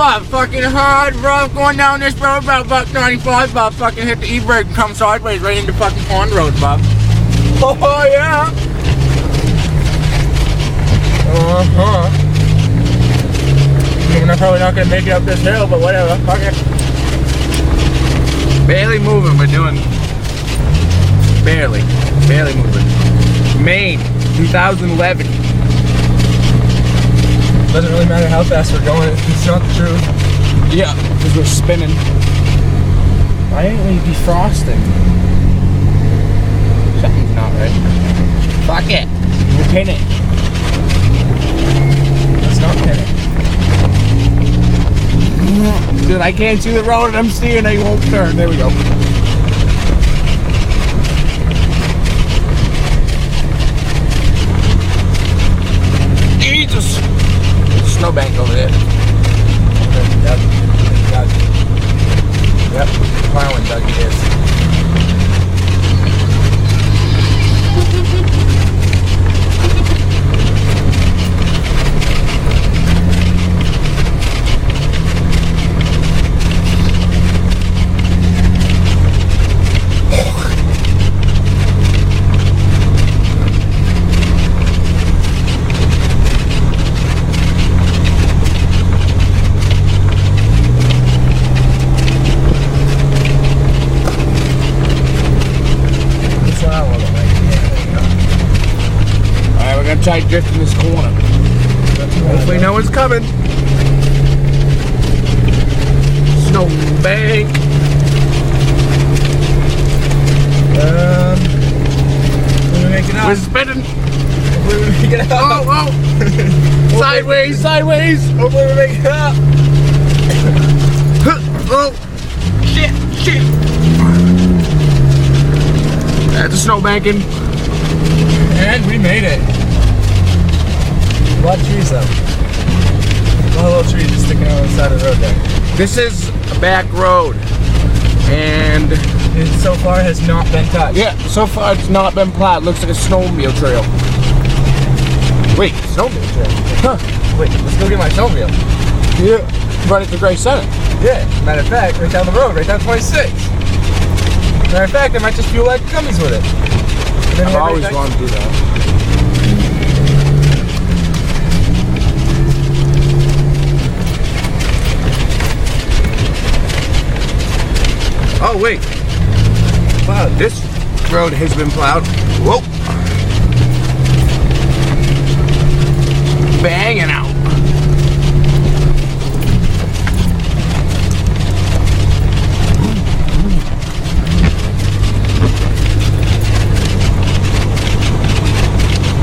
but fucking hard, rough, going down this road about buck 95, but fucking hit the e-brake and come sideways right into fucking Pond Road, bub. Oh, yeah. Uh-huh. I'm probably not gonna make it up this hill, but whatever, fuck it. Barely moving, we're doing. Barely moving. Maine, 2011. Doesn't really matter how fast we're going, it's not the truth. Yeah, because we're spinning. Why ain't we defrosting? Something's not right. Fuck it. We're pinning. It's not pinning. Dude, I can't see the road and I'm steering, I won't turn. There we go. Jesus! Snowbank over there. Yep, plowing Dougie is. Try drifting this corner. Hopefully no one's coming. Snowbank. We're making up. We're spinning. Hopefully we're making up. Oh. Sideways. Hopefully we're making up. Oh. Shit. That's a snowbanking. And we made it. A lot of trees though. A lot of little trees just sticking out on the side of the road there. This is a back road. And it so far has not been touched. Yeah, so far it's not been plowed. It looks like a snowmobile trail. Wait, snowmobile trail? Huh. Wait, let's go get my snowmobile. Yeah. Run it to Gray Center. Yeah, matter of fact, right down the road, right down 26. Matter of fact, I might just fuel like gummies with it. I've always wanted to do that. Oh wait, wow, this road has been plowed. Whoa, banging out.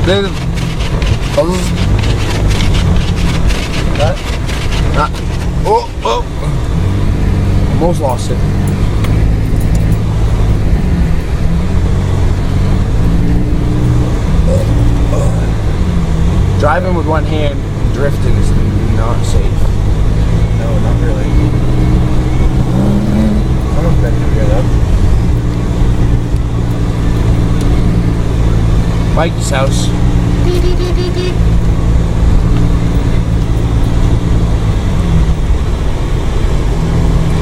There's oh, almost lost it. Driving with one hand, drifting is not safe. No, not really. Someone's been through here though. Mikey's house.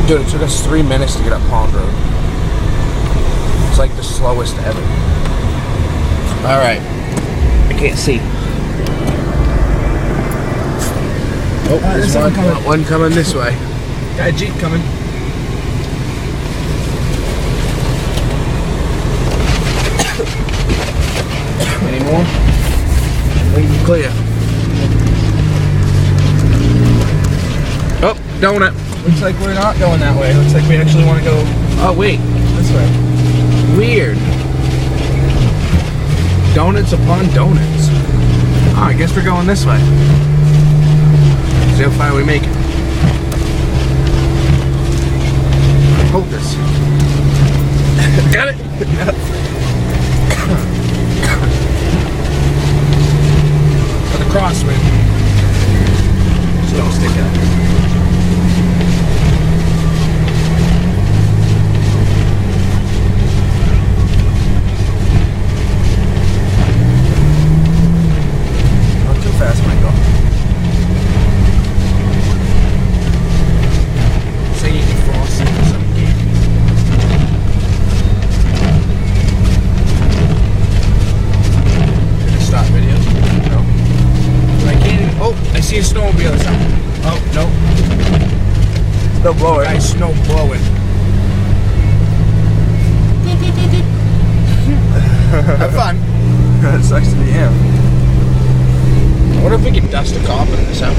Dude, it took us 3 minutes to get up Pond Road. It's like the slowest ever. Alright. I can't see. Oh, there's one coming this way. Got a Jeep coming. Any more? Clear. Oh, donut. Looks like we're not going that way. Looks like we actually want to go Oh, wait. this way. Weird. Donuts upon donuts. Oh, I guess we're going this way. See how far we make it. Hold this. Got it? Yep. For the crosswind. Just don't stick out. Not too fast, Michael. see a snowmobile or something. Oh, no. Snow blower. Nice snow blowing. Have fun. It sucks to be him. I wonder if we can dust a cop in this house.